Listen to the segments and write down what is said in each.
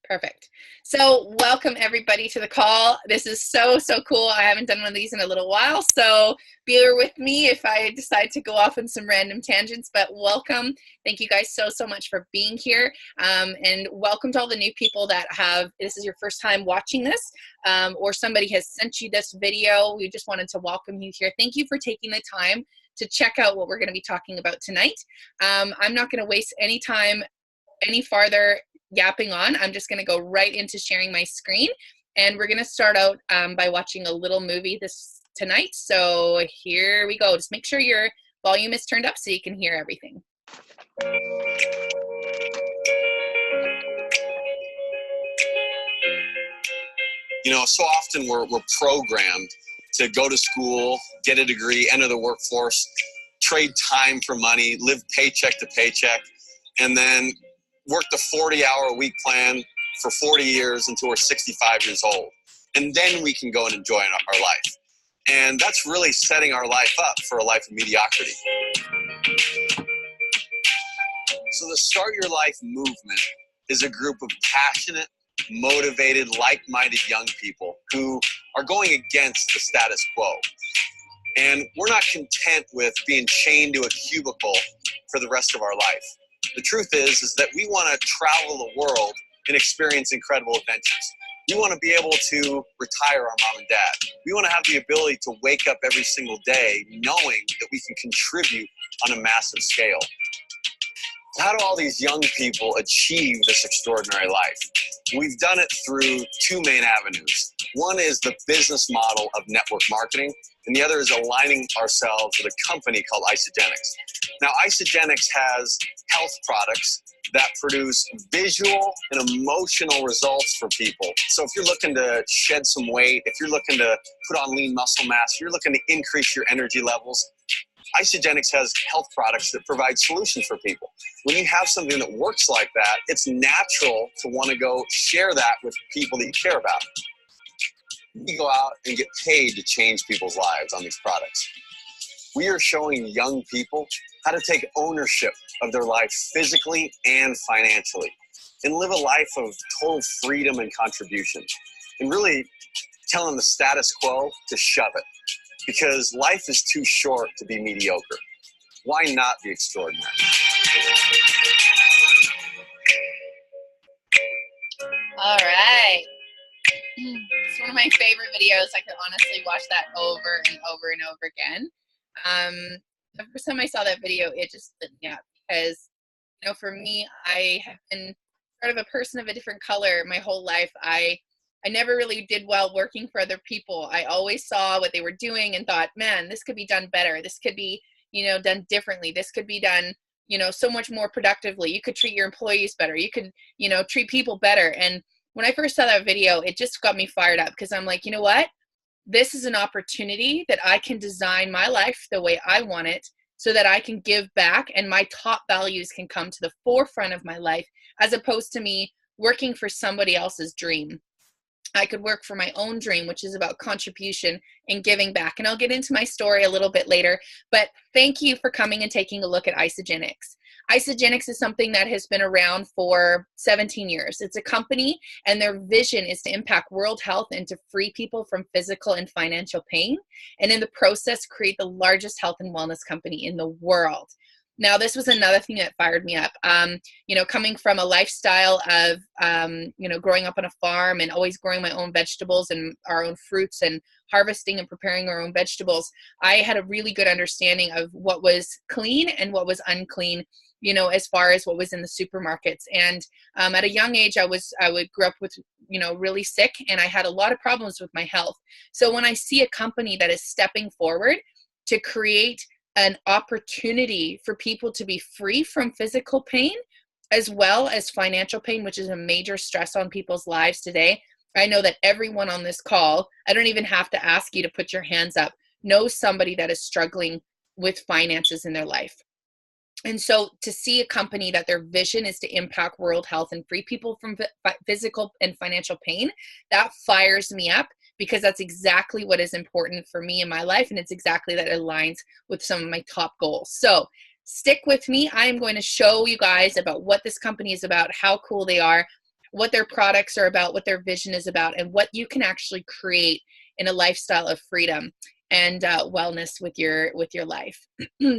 Perfect. So welcome everybody to the call. This is so cool. I haven't done one of these in a little while, so bear with me if I decide to go off on some random tangents, but welcome. Thank you guys so much for being here. And welcome to all the new people that this is your first time watching this, or somebody has sent you this video. We just wanted to welcome you here. Thank you for taking the time to check out what we're going to be talking about tonight. I'm not going to waste any time any farther yapping on. I'm just going to go right into sharing my screen, and we're going to start out by watching a little movie tonight. So here we go. Just make sure your volume is turned up so you can hear everything. You know, so often we're programmed to go to school, get a degree, enter the workforce, trade time for money, live paycheck to paycheck, and then work the 40-hour-a-week plan for 40 years until we're 65 years old. And then we can go and enjoy our life. And that's really setting our life up for a life of mediocrity. So the Start Your Life movement is a group of passionate, motivated, like-minded young people who are going against the status quo. And we're not content with being chained to a cubicle for the rest of our life. The truth is that we want to travel the world and experience incredible adventures. We want to be able to retire our mom and dad. We want to have the ability to wake up every single day knowing that we can contribute on a massive scale. How do all these young people achieve this extraordinary life? We've done it through two main avenues. One is the business model of network marketing, and the other is aligning ourselves with a company called Isagenix. Now, Isagenix has health products that produce visual and emotional results for people. So if you're looking to shed some weight, if you're looking to put on lean muscle mass, if you're looking to increase your energy levels, Isagenix has health products that provide solutions for people. When you have something that works like that, it's natural to want to go share that with people that you care about. You go out and get paid to change people's lives on these products. We are showing young people how to take ownership of their life physically and financially and live a life of total freedom and contribution, and really telling the status quo to shove it, because life is too short to be mediocre. Why not be extraordinary? All right. It's one of my favorite videos. I could honestly watch that over and over and over again. The first time I saw that video, it just lit me up because, you know, for me, I have been sort of a person of a different color my whole life. I never really did well working for other people. I always saw what they were doing and thought, man, this could be done better. This could be, you know, done differently. This could be done, you know, so much more productively. You could treat your employees better. You could, you know, treat people better. And when I first saw that video, it just got me fired up because I'm like, you know what? This is an opportunity that I can design my life the way I want it so that I can give back and my top values can come to the forefront of my life, as opposed to me working for somebody else's dream. I could work for my own dream, which is about contribution and giving back. And I'll get into my story a little bit later, but thank you for coming and taking a look at Isagenix. Isagenix is something that has been around for 17 years. It's a company, and their vision is to impact world health and to free people from physical and financial pain, and in the process, create the largest health and wellness company in the world. Now, this was another thing that fired me up. You know, coming from a lifestyle of, you know, growing up on a farm and always growing my own vegetables and our own fruits and harvesting and preparing our own vegetables, I had a really good understanding of what was clean and what was unclean, you know, as far as what was in the supermarkets. And at a young age, I grew up with, you know, really sick, and I had a lot of problems with my health. So when I see a company that is stepping forward to create an opportunity for people to be free from physical pain as well as financial pain, which is a major stress on people's lives today. I know that everyone on this call, I don't even have to ask you to put your hands up, knows somebody that is struggling with finances in their life. And so to see a company that their vision is to impact world health and free people from physical and financial pain, that fires me up, because that's exactly what is important for me in my life. And it's exactly that aligns with some of my top goals. So stick with me. I'm going to show you guys about what this company is about, how cool they are, what their products are about, what their vision is about, and what you can actually create in a lifestyle of freedom and wellness with your life.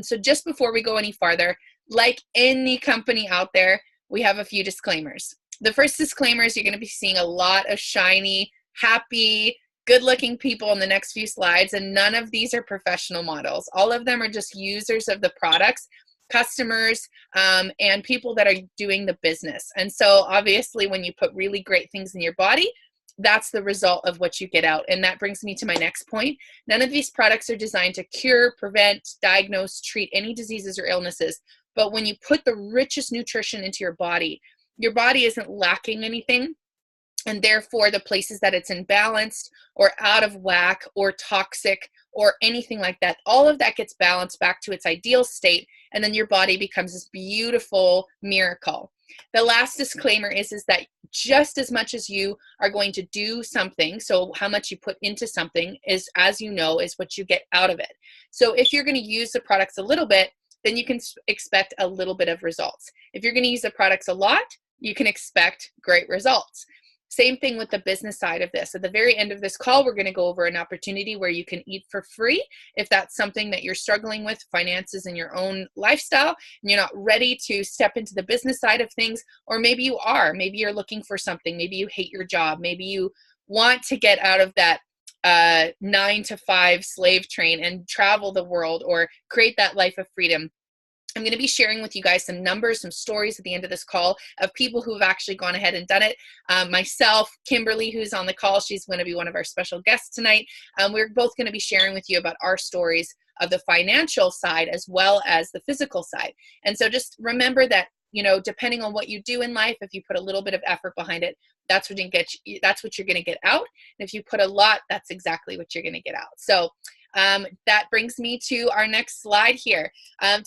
So just before we go any farther, like any company out there, we have a few disclaimers. The first disclaimer is you're going to be seeing a lot of shiny, happy, good-looking people in the next few slides, and none of these are professional models. All of them are just users of the products, customers, and people that are doing the business. And so obviously when you put really great things in your body, that's the result of what you get out. And that brings me to my next point. None of these products are designed to cure, prevent, diagnose, treat any diseases or illnesses. But when you put the richest nutrition into your body isn't lacking anything. And therefore, the places that it's imbalanced or out of whack or toxic or anything like that, all of that gets balanced back to its ideal state. And then your body becomes this beautiful miracle. The last disclaimer is that just as much as you are going to do something, so how much you put into something is, as you know, is what you get out of it. So if you're going to use the products a little bit, then you can expect a little bit of results. If you're going to use the products a lot, you can expect great results. Same thing with the business side of this. At the very end of this call, we're going to go over an opportunity where you can eat for free if that's something that you're struggling with, finances in your own lifestyle, and you're not ready to step into the business side of things, or maybe you are. Maybe you're looking for something. Maybe you hate your job. Maybe you want to get out of that 9-to-5 slave train and travel the world or create that life of freedom. I'm going to be sharing with you guys some numbers, some stories at the end of this call of people who have actually gone ahead and done it. Myself, Kimberly, who's on the call, she's going to be one of our special guests tonight. We're both going to be sharing with you about our stories of the financial side as well as the physical side. And so just remember that, you know, depending on what you do in life, if you put a little bit of effort behind it, that's what you're going to get out. And if you put a lot, that's exactly what you're going to get out. So that brings me to our next slide here.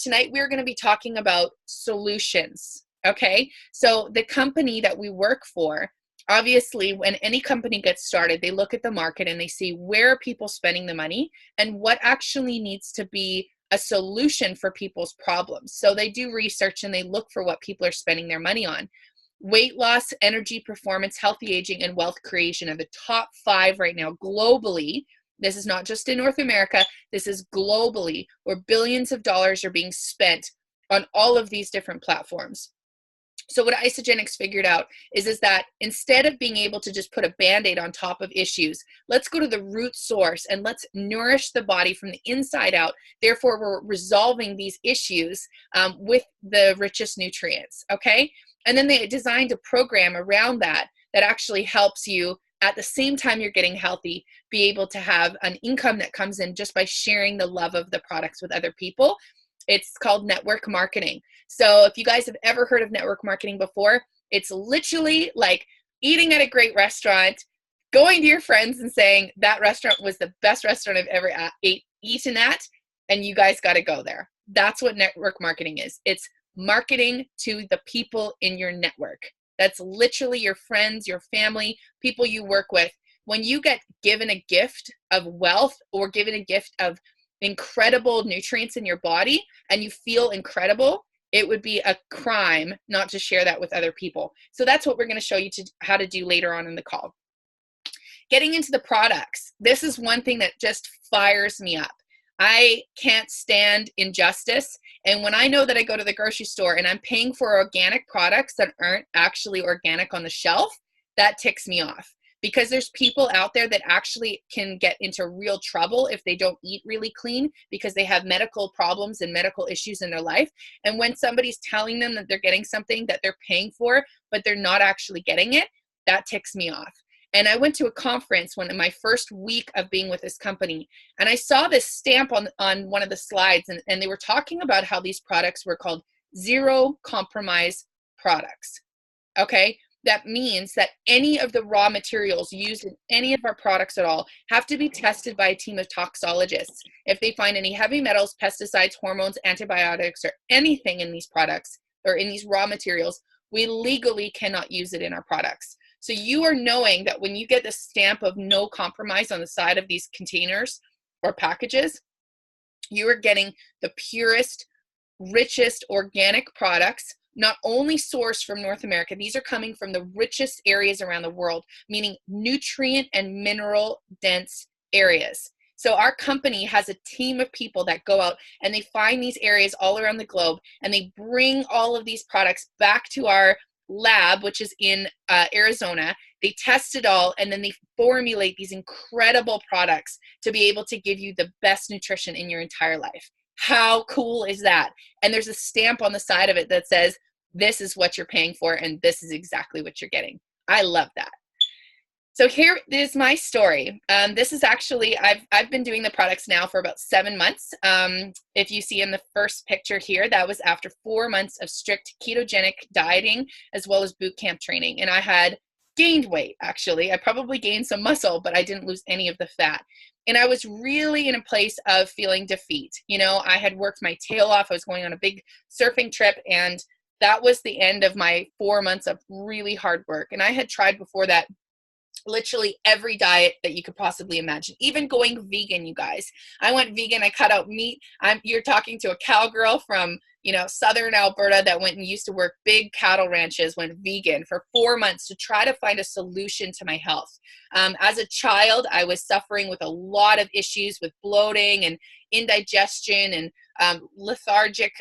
Tonight we're going to be talking about solutions. Okay, so the company that we work for, obviously when any company gets started, they look at the market and they see where are people spending the money and what actually needs to be a solution for people's problems. So they do research and they look for what people are spending their money on. Weight loss, energy, performance, healthy aging, and wealth creation are the top 5 right now globally. This is not just in North America. This is globally, where billions of dollars are being spent on all of these different platforms. So what Isagenix figured out is that instead of being able to just put a Band-Aid on top of issues, let's go to the root source and let's nourish the body from the inside out. Therefore, we're resolving these issues with the richest nutrients, okay? And then they designed a program around that actually helps you at the same time you're getting healthy, be able to have an income that comes in just by sharing the love of the products with other people. It's called network marketing. So if you guys have ever heard of network marketing before, it's literally like eating at a great restaurant, going to your friends and saying, that restaurant was the best restaurant I've ever eaten at, and you guys got to go there. That's what network marketing is. It's marketing to the people in your network. That's literally your friends, your family, people you work with. When you get given a gift of wealth or given a gift of incredible nutrients in your body and you feel incredible, it would be a crime not to share that with other people. So that's what we're going to show you how to do later on in the call. Getting into the products. This is one thing that just fires me up. I can't stand injustice. And when I know that I go to the grocery store and I'm paying for organic products that aren't actually organic on the shelf, that ticks me off. Because there's people out there that actually can get into real trouble if they don't eat really clean because they have medical problems and medical issues in their life. And when somebody's telling them that they're getting something that they're paying for, but they're not actually getting it, that ticks me off. And I went to a conference in my first week of being with this company, and I saw this stamp on one of the slides, and they were talking about how these products were called zero compromise products. Okay, that means that any of the raw materials used in any of our products at all have to be tested by a team of toxologists. If they find any heavy metals, pesticides, hormones, antibiotics, or anything in these products or in these raw materials, we legally cannot use it in our products. So you are knowing that when you get the stamp of no compromise on the side of these containers or packages, you are getting the purest, richest organic products not only sourced from North America, these are coming from the richest areas around the world, meaning nutrient and mineral dense areas. So our company has a team of people that go out and they find these areas all around the globe, and they bring all of these products back to our lab, which is in Arizona. They test it all, and then they formulate these incredible products to be able to give you the best nutrition in your entire life. How cool is that? And there's a stamp on the side of it that says, this is what you're paying for, and this is exactly what you're getting. I love that. So here is my story. This is actually, I've been doing the products now for about 7 months. If you see in the first picture here, that was after 4 months of strict ketogenic dieting, as well as boot camp training. And I had gained weight, actually. I probably gained some muscle, but I didn't lose any of the fat. And I was really in a place of feeling defeat. You know, I had worked my tail off. I was going on a big surfing trip, and that was the end of my 4 months of really hard work. And I had tried before that literally every diet that you could possibly imagine, even going vegan, you guys. I went vegan. I cut out meat. You're talking to a cowgirl from, you know, southern Alberta that went and used to work big cattle ranches, went vegan for 4 months to try to find a solution to my health. As a child, I was suffering with a lot of issues with bloating and indigestion and lethargic,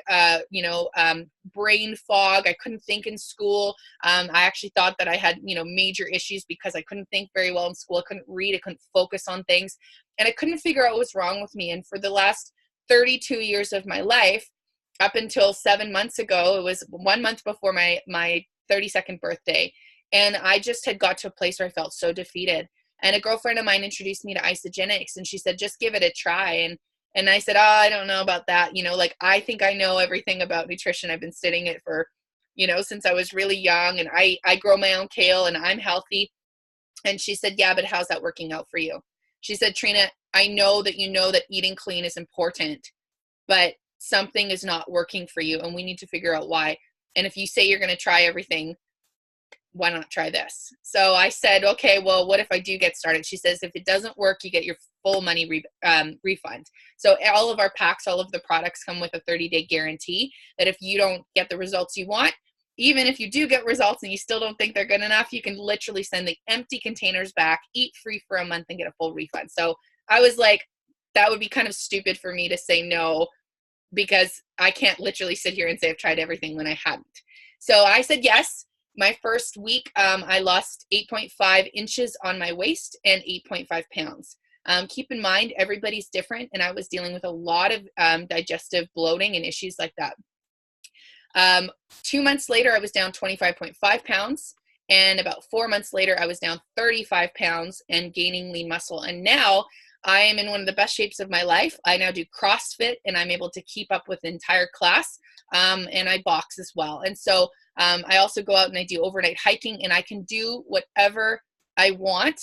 brain fog. I couldn't think in school. I actually thought that I had, major issues because I couldn't think very well in school. I couldn't read. I couldn't focus on things. And I couldn't figure out what was wrong with me. And for the last 32 years of my life, up until 7 months ago, it was 1 month before my 32nd birthday. And I just had got to a place where I felt so defeated. And a girlfriend of mine introduced me to Isagenix, and she said, just give it a try. And I said, I don't know about that. I think I know everything about nutrition. I've been studying it for, since I was really young, and I grow my own kale and I'm healthy. And she said, yeah, but how's that working out for you? She said, Trina, I know that that eating clean is important, but something is not working for you, and we need to figure out why. And if you say you're going to try everything, why not try this? So I said, okay, well, what if I do get started? She says, if it doesn't work, you get your full money refund. So all of our packs, all of the products come with a 30-day guarantee that if you don't get the results you want, even if you do get results and you still don't think they're good enough, you can literally send the empty containers back, eat free for a month, and get a full refund. So I was like, that would be kind of stupid for me to say no, because I can't literally sit here and say I've tried everything when I hadn't. So I said yes. My first week, I lost 8.5 inches on my waist and 8.5 pounds. Keep in mind, everybody's different, and I was dealing with a lot of digestive bloating and issues like that. 2 months later, I was down 25.5 pounds, and about 4 months later, I was down 35 pounds and gaining lean muscle. And now I am in one of the best shapes of my life. I now do CrossFit, and I'm able to keep up with the entire class, and I box as well. And so I also go out and I do overnight hiking, and I can do whatever I want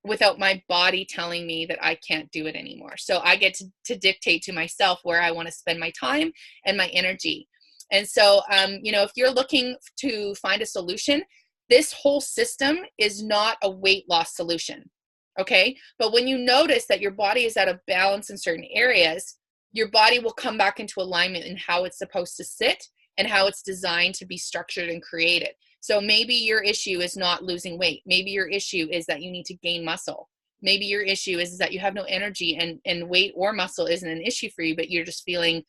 without my body telling me that I can't do it anymore. So I get to dictate to myself where I want to spend my time and my energy. And so, if you're looking to find a solution, this whole system is not a weight loss solution. Okay. But when you notice that your body is out of balance in certain areas, your body will come back into alignment in how it's supposed to sit and how it's designed to be structured and created. So maybe your issue is not losing weight. Maybe your issue is that you need to gain muscle. Maybe your issue is that you have no energy, and weight or muscle isn't an issue for you, but you're just feeling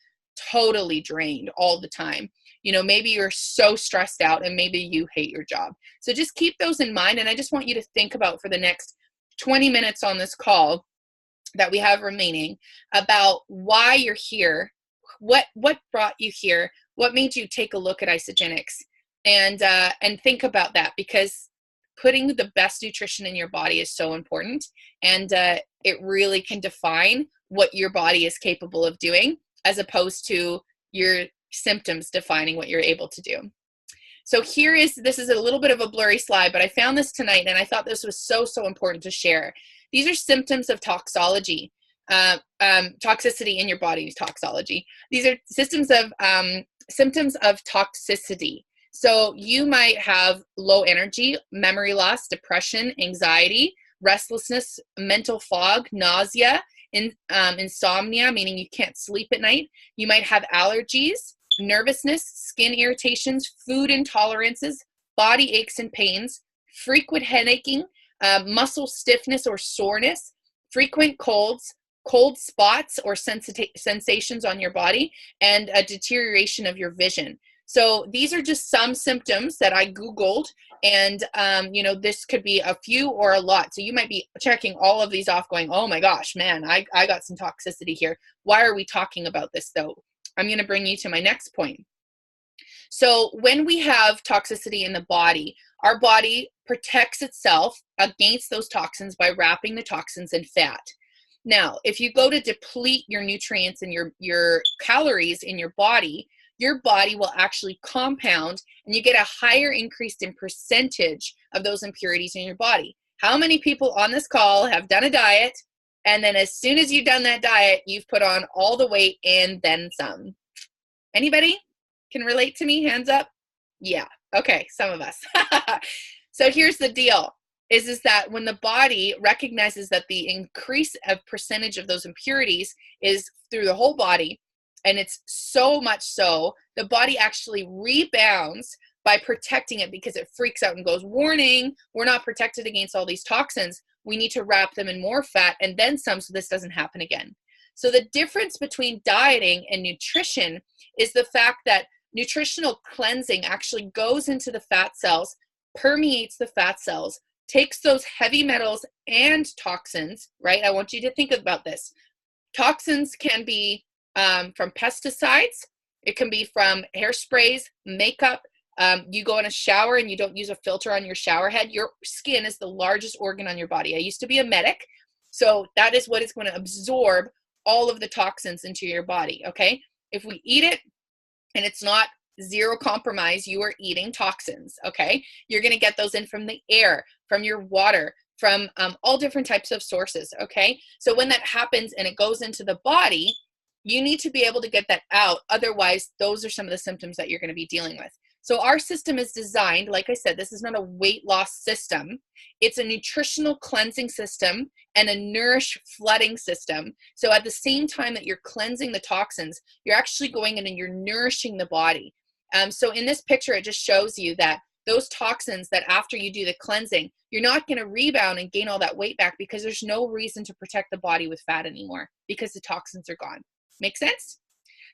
totally drained all the time. Maybe you're so stressed out, and maybe you hate your job. So just keep those in mind. And I just want you to think about, for the next 20 minutes on this call that we have remaining, about why you're here. What brought you here? What made you take a look at Isagenix? And think about that, because putting the best nutrition in your body is so important, and it really can define what your body is capable of doing, as opposed to your symptoms defining what you're able to do. So this is a little bit of a blurry slide, but I found this tonight, and I thought this was so important to share. These are symptoms of toxology. Toxicity in your body, toxology. These are symptoms of toxicity. So you might have low energy, memory loss, depression, anxiety, restlessness, mental fog, nausea, insomnia, meaning you can't sleep at night. You might have allergies, nervousness, skin irritations, food intolerances, body aches and pains, frequent headaching, muscle stiffness or soreness, frequent colds, cold spots or sensations on your body, and a deterioration of your vision. So these are just some symptoms that I Googled, and you know, this could be a few or a lot. So you might be checking all of these off going, oh my gosh, man, I got some toxicity here. Why are we talking about this though? I'm going to bring you to my next point. So when we have toxicity in the body, our body protects itself against those toxins by wrapping the toxins in fat. Now, if you go to deplete your nutrients and your calories in your body will actually compound, and you get a higher increase in percentage of those impurities in your body. How many people on this call have done a diet, and then as soon as you've done that diet, you've put on all the weight and then some? Anybody can relate to me? Hands up. Yeah. Okay. Some of us. So here's the deal is that when the body recognizes that the increase of percentage of those impurities is through the whole body, and it's so much so, the body actually rebounds by protecting it because it freaks out and goes, warning, we're not protected against all these toxins. We need to wrap them in more fat and then some so this doesn't happen again. So the difference between dieting and nutrition is the fact that nutritional cleansing actually goes into the fat cells, permeates the fat cells, takes those heavy metals and toxins, right? I want you to think about this. Toxins can be from pesticides. It can be from hairsprays, makeup. You go in a shower and you don't use a filter on your shower head. Your skin is the largest organ on your body. I used to be a medic, so that is what is going to absorb all of the toxins into your body, okay? If we eat it and it's not zero compromise, you are eating toxins, okay? You're going to get those in from the air, from your water, from all different types of sources, okay? So when that happens and it goes into the body, you need to be able to get that out. Otherwise, those are some of the symptoms that you're going to be dealing with. So our system is designed, like I said, this is not a weight loss system. It's a nutritional cleansing system and a nourish flooding system. So at the same time that you're cleansing the toxins, you're actually going in and you're nourishing the body. So in this picture, it just shows you that those toxins that after you do the cleansing, you're not going to rebound and gain all that weight back because there's no reason to protect the body with fat anymore because the toxins are gone. Make sense?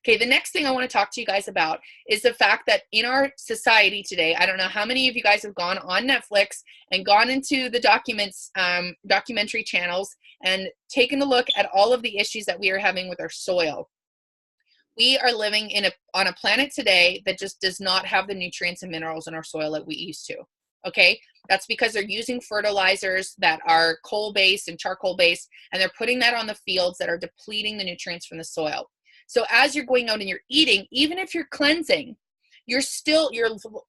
Okay, the next thing I want to talk to you guys about is the fact that in our society today, I don't know how many of you guys have gone on Netflix and gone into the documentary channels and taken a look at all of the issues that we are having with our soil. We are living on a planet today that just does not have the nutrients and minerals in our soil that we used to. Okay, that's because they're using fertilizers that are coal-based and charcoal-based, and they're putting that on the fields that are depleting the nutrients from the soil. So as you're going out and you're eating, even if you're cleansing, you're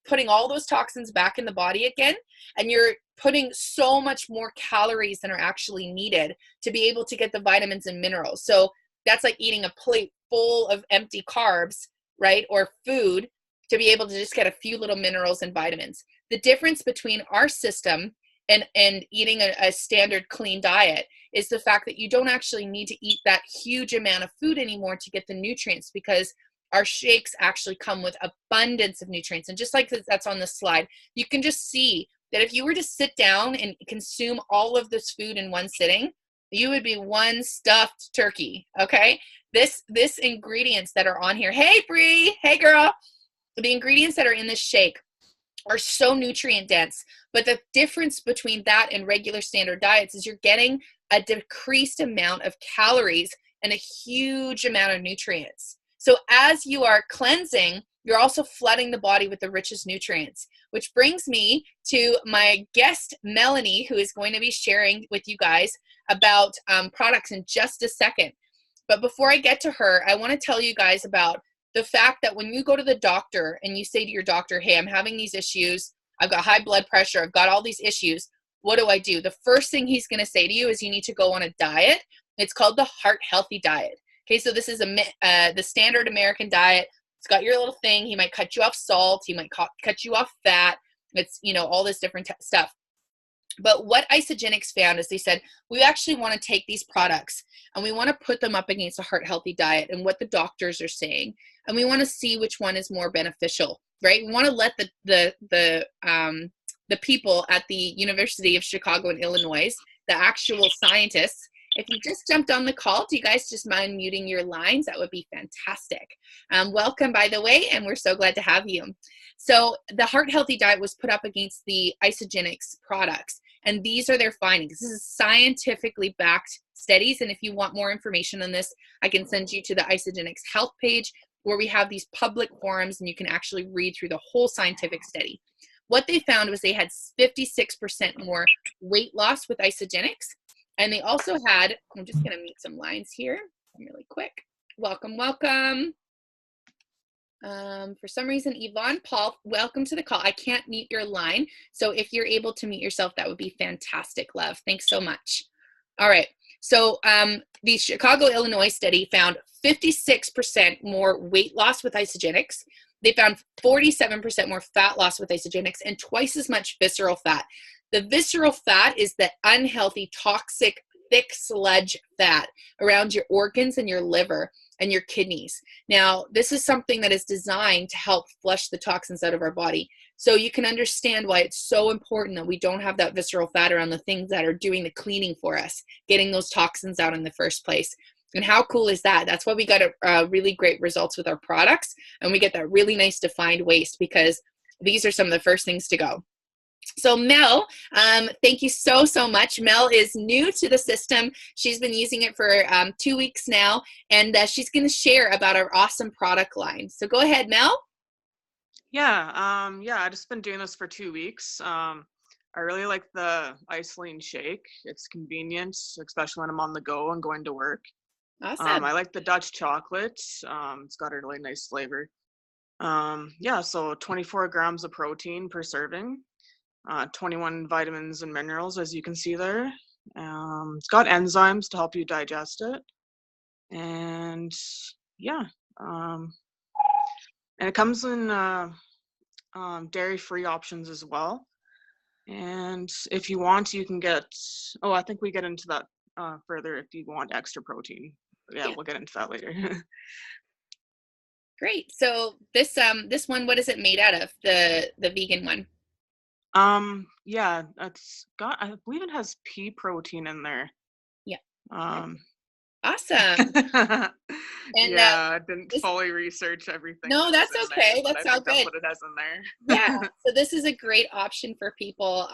putting all those toxins back in the body again, and you're putting so much more calories than are actually needed to be able to get the vitamins and minerals. So that's like eating a plate full of empty carbs, right? Or food to be able to just get a few little minerals and vitamins. The difference between our system and eating a standard clean diet is the fact that you don't actually need to eat that huge amount of food anymore to get the nutrients, because our shakes actually come with abundance of nutrients. And just like that's on the slide, you can just see that if you were to sit down and consume all of this food in one sitting, you would be one stuffed turkey, okay? This ingredients that are on here, hey Bree, hey girl, the ingredients that are in this shake are so nutrient dense, but the difference between that and regular standard diets is you're getting a decreased amount of calories and a huge amount of nutrients. So as you are cleansing, you're also flooding the body with the richest nutrients, which brings me to my guest, Melanie, who is going to be sharing with you guys about products in just a second. But before I get to her, I want to tell you guys about the fact that when you go to the doctor and you say to your doctor, hey, I'm having these issues, I've got high blood pressure, I've got all these issues, what do I do? The first thing he's going to say to you is you need to go on a diet. It's called the Heart Healthy Diet. Okay, so this is the standard American diet. It's got your little thing. He might cut you off salt. He might cut you off fat. It's, all this different stuff. But what Isagenix found is they said, we actually want to take these products and we want to put them up against a heart healthy diet and what the doctors are saying. And we want to see which one is more beneficial, right? We want to let the people at the University of Chicago and Illinois, the actual scientists, if you just jumped on the call, do you guys just mind muting your lines? That would be fantastic. Welcome, by the way, and we're so glad to have you. So the heart healthy diet was put up against the Isagenix products. And these are their findings. This is scientifically backed studies. And if you want more information on this, I can send you to the Isagenix health page where we have these public forums and you can actually read through the whole scientific study. What they found was they had 56% more weight loss with Isagenix. And they also had, I'm just going to mute some lines here really quick. Welcome, welcome. For some reason, Yvonne Paul, welcome to the call. I can't mute your line. So if you're able to mute yourself, that would be fantastic, love. Thanks so much. All right. So the Chicago, Illinois study found 56% more weight loss with Isagenix. They found 47% more fat loss with Isagenix and twice as much visceral fat. The visceral fat is the unhealthy, toxic, thick sludge fat around your organs and your liver and your kidneys. Now, this is something that is designed to help flush the toxins out of our body. So you can understand why it's so important that we don't have that visceral fat around the things that are doing the cleaning for us, getting those toxins out in the first place. And how cool is that? That's why we got really great results with our products, and we get that really nice defined waist because these are some of the first things to go. So Mel, thank you so much. Mel is new to the system. She's been using it for 2 weeks now, and she's going to share about our awesome product line. So go ahead, Mel. Yeah, I've just been doing this for 2 weeks. I really like the Isoline shake. It's convenient, especially when I'm on the go and going to work. Awesome. I like the Dutch chocolate. It's got a really nice flavor. So 24 grams of protein per serving. 21 vitamins and minerals, as you can see there. It's got enzymes to help you digest it. And and it comes in dairy-free options as well. And if you want, you can get, I think we get into that further if you want extra protein. Yeah, we'll get into that later. Great. So this one, what is it made out of? The vegan one? It's got, I believe it has pea protein in there. Yeah. Awesome. And I didn't fully research everything. No, that's okay. That's all good. That's what it has in there. Yeah. So this is a great option for people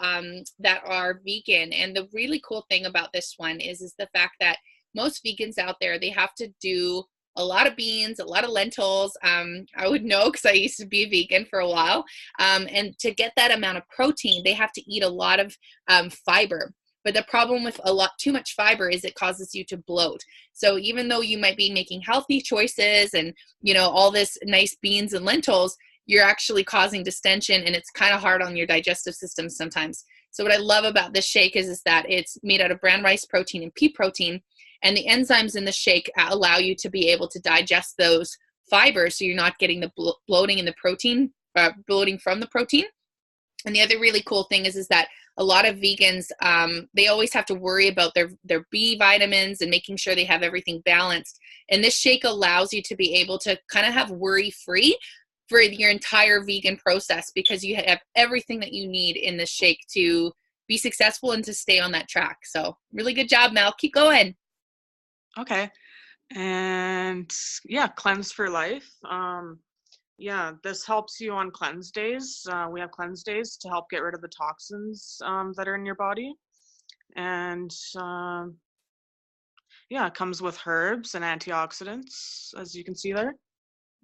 that are vegan. And the really cool thing about this one is the fact that most vegans out there, they have to do a lot of beans, a lot of lentils. I would know because I used to be vegan for a while. And to get that amount of protein, they have to eat a lot of fiber. But the problem with too much fiber is it causes you to bloat. So even though you might be making healthy choices and, all this nice beans and lentils, you're actually causing distension, and it's kind of hard on your digestive system sometimes. So what I love about this shake is that it's made out of brown rice protein and pea protein. And the enzymes in the shake allow you to be able to digest those fibers so you're not getting the bloating in the protein, bloating from the protein. And the other really cool thing is that a lot of vegans, they always have to worry about their B vitamins and making sure they have everything balanced. And this shake allows you to be able to kind of have worry-free for your entire vegan process because you have everything that you need in this shake to be successful and to stay on that track. So really good job, Mel. Keep going. Okay. And Cleanse for Life. This helps you on cleanse days. We have cleanse days to help get rid of the toxins that are in your body. And it comes with herbs and antioxidants, as you can see there.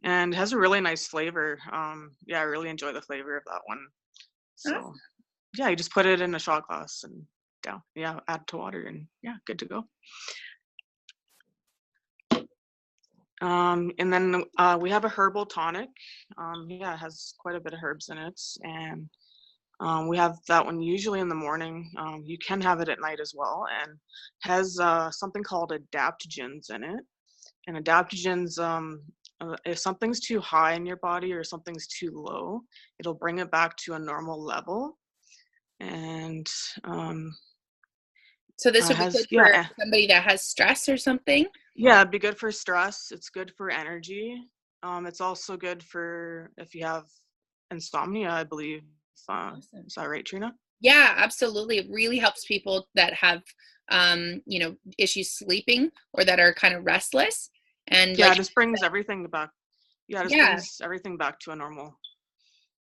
And it has a really nice flavor. I really enjoy the flavor of that one. So you just put it in a shot glass and add to water and good to go. And then we have a herbal tonic. It has quite a bit of herbs in it. And we have that one usually in the morning. You can have it at night as well. And has something called adaptogens in it. And adaptogens, if something's too high in your body or something's too low, it'll bring it back to a normal level. And So this would be has good for somebody that has stress or something? yeah, it'd be good for stress. It's good for energy. It's also good for if you have insomnia, I believe. Awesome. Is that right, Trina? Yeah, absolutely. It really helps people that have, issues sleeping or that are kind of restless. And Yeah, like, it just brings everything back. Yeah, it just yeah, brings everything back to a normal.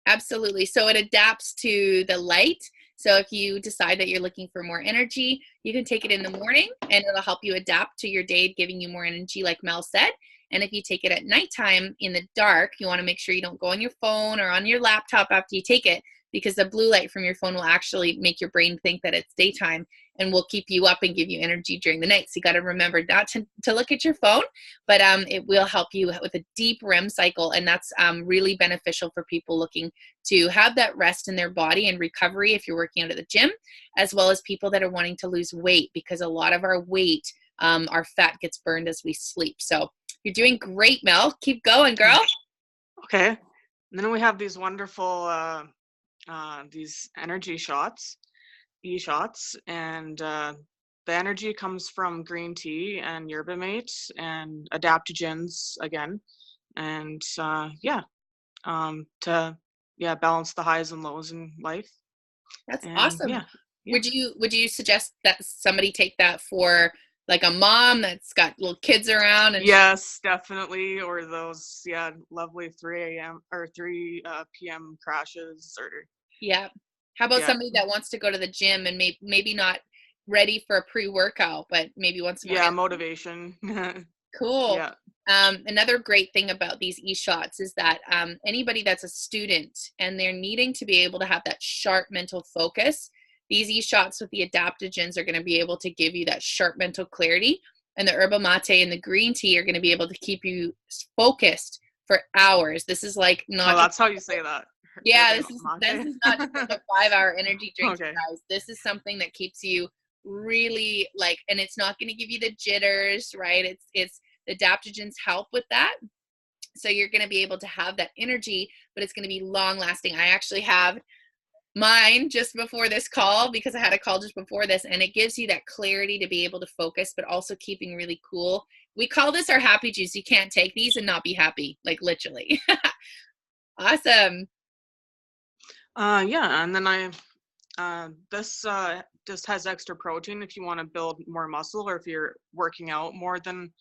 absolutely. So it adapts to the light. So if you decide that you're looking for more energy, you can take it in the morning and it'll help you adapt to your day, giving you more energy, like Mel said. And if you take it at nighttime in the dark, you want to make sure you don't go on your phone or on your laptop after you take it, because the blue light from your phone will actually make your brain think that it's daytime and will keep you up and give you energy during the night. So you got to remember not to look at your phone, but it will help you with a deep REM cycle. And that's really beneficial for people looking to have that rest in their body and recovery if you're working out at the gym, as well as people that are wanting to lose weight, because a lot of our weight, our fat gets burned as we sleep. So you're doing great, Mel. Keep going, girl. Okay. And then we have these wonderful these energy shots, e-shots, and the energy comes from green tea and yerba mate and adaptogens again, and to balance the highs and lows in life. That's And awesome. yeah. Would you suggest that somebody take that for like a mom that's got little kids around? And Yes, definitely. Or those lovely 3 a.m. or 3 p.m. crashes, or yeah. How about yeah. somebody that wants to go to the gym and maybe not ready for a pre-workout, but maybe wants more Yeah, energy? motivation. Cool. Yeah. Another great thing about these e-shots is that anybody that's a student and they're needing to be able to have that sharp mental focus, these e-shots with the adaptogens are going to be able to give you that sharp mental clarity. And the yerba mate and the green tea are going to be able to keep you focused for hours. This is like not Oh, that's how you say that. yeah, Yerba this mate. is not just like a 5-hour energy drink, Okay. guys. This is something that keeps you really like, and it's not going to give you the jitters, right? It's the adaptogens help with that. So you're going to be able to have that energy, but it's going to be long lasting. I actually have mine just before this call because I had a call just before this, and it gives you that clarity to be able to focus, but also keeping really cool. We call this our happy juice. You can't take these and not be happy, like literally. Awesome. Yeah, and then this just has extra protein if you want to build more muscle, or if you're working out more than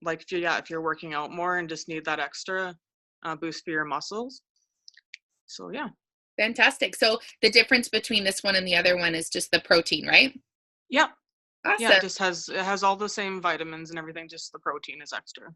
like if you're working out more and just need that extra boost for your muscles. So yeah. Fantastic. So the difference between this one and the other one is just the protein, right? Yeah. Yeah, Awesome. it has all the same vitamins and everything, just the protein is extra.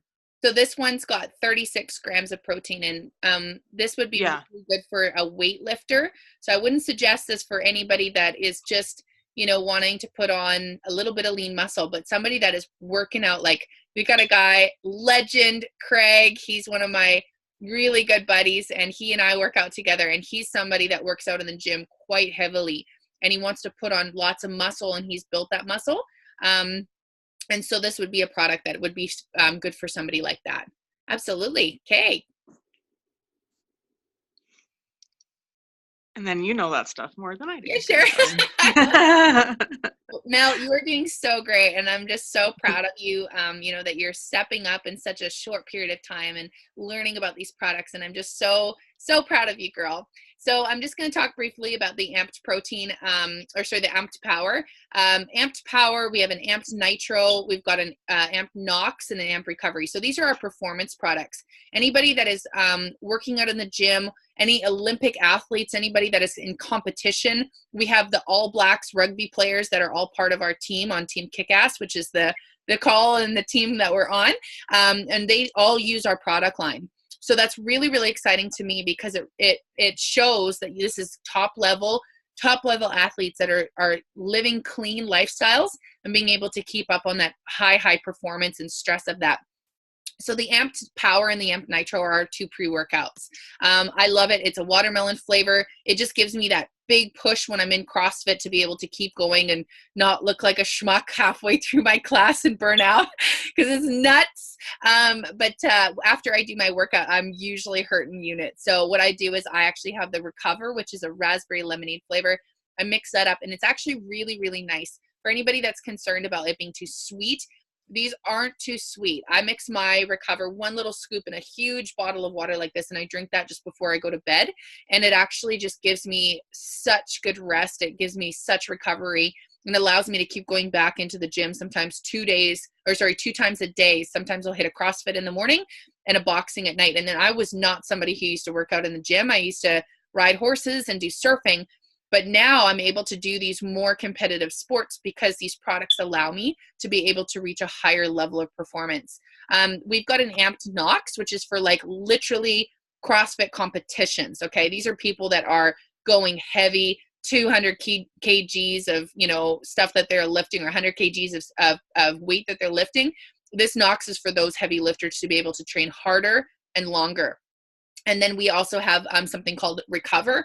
So this one's got 36 grams of protein, and this would be really good for a weightlifter. So I wouldn't suggest this for anybody that is just, wanting to put on a little bit of lean muscle, but somebody that is working out. Like we got a guy, legend Craig. He's one of my really good buddies, and he and I work out together, and he's somebody that works out in the gym quite heavily, and he wants to put on lots of muscle, and he's built that muscle. And so this would be a product that would be good for somebody like that. Absolutely. Okay. And then you know that stuff more than I do. Yeah, sure. Mel, you are doing so great, and I'm just so proud of you. That you're stepping up in such a short period of time and learning about these products, and I'm just so proud of you, girl. So I'm just going to talk briefly about the Amped Protein, the Amped Power. Amped Power, we have an Amped Nitro, we've got an Amped Nox, and an Amped Recovery. So these are our performance products. Anybody that is working out in the gym, any Olympic athletes, anybody that is in competition, we have the All Blacks rugby players that are all part of our team on Team Kickass, which is the call and the team that we're on, and they all use our product line. So that's really, really exciting to me because it shows that this is top level athletes that are living clean lifestyles and being able to keep up on that high performance and stress of that. So the Amped Power and the Amped Nitro are our two pre-workouts. I love it. It's a watermelon flavor. It just gives me that big push when I'm in CrossFit to be able to keep going and not look like a schmuck halfway through my class and burn out because it's nuts. But after I do my workout, I'm usually hurting units. So what I do is I actually have the Recover, which is a raspberry lemonade flavor. I mix that up, and it's actually really, really nice. For anybody that's concerned about it being too sweet, these aren't too sweet. I mix my Recover 1 little scoop in a huge bottle of water like this, and I drink that just before I go to bed. And it actually just gives me such good rest. It gives me such recovery, and allows me to keep going back into the gym sometimes 2 times a day. Sometimes I'll hit a CrossFit in the morning and a boxing at night. And then I was not somebody who used to work out in the gym. I used to ride horses and do surfing. But now I'm able to do these more competitive sports because these products allow me to be able to reach a higher level of performance. We've got an Amped Nox, which is for like literally CrossFit competitions. Okay. These are people that are going heavy, 200 kgs of, you know, stuff that they're lifting, or 100 kgs of weight that they're lifting. This Nox is for those heavy lifters to be able to train harder and longer. And then we also have something called Replenish,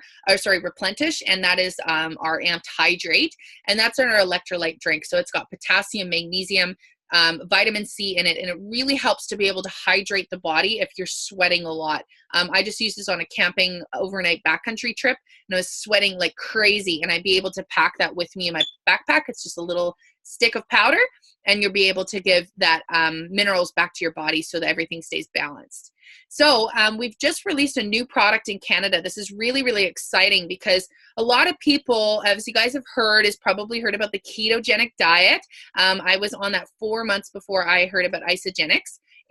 and that is our Amped Hydrate, and that's our electrolyte drink. So it's got potassium, magnesium, vitamin C in it, and it really helps to be able to hydrate the body if you're sweating a lot. I just used this on a camping overnight backcountry trip, and I was sweating like crazy, and I'd be able to pack that with me in my backpack. It's just a little stick of powder, and you'll be able to give that minerals back to your body so that everything stays balanced. So we've just released a new product in Canada. This is really, really exciting because a lot of people, as you guys have heard, has probably heard about the ketogenic diet. I was on that 4 months before I heard about Isagenix.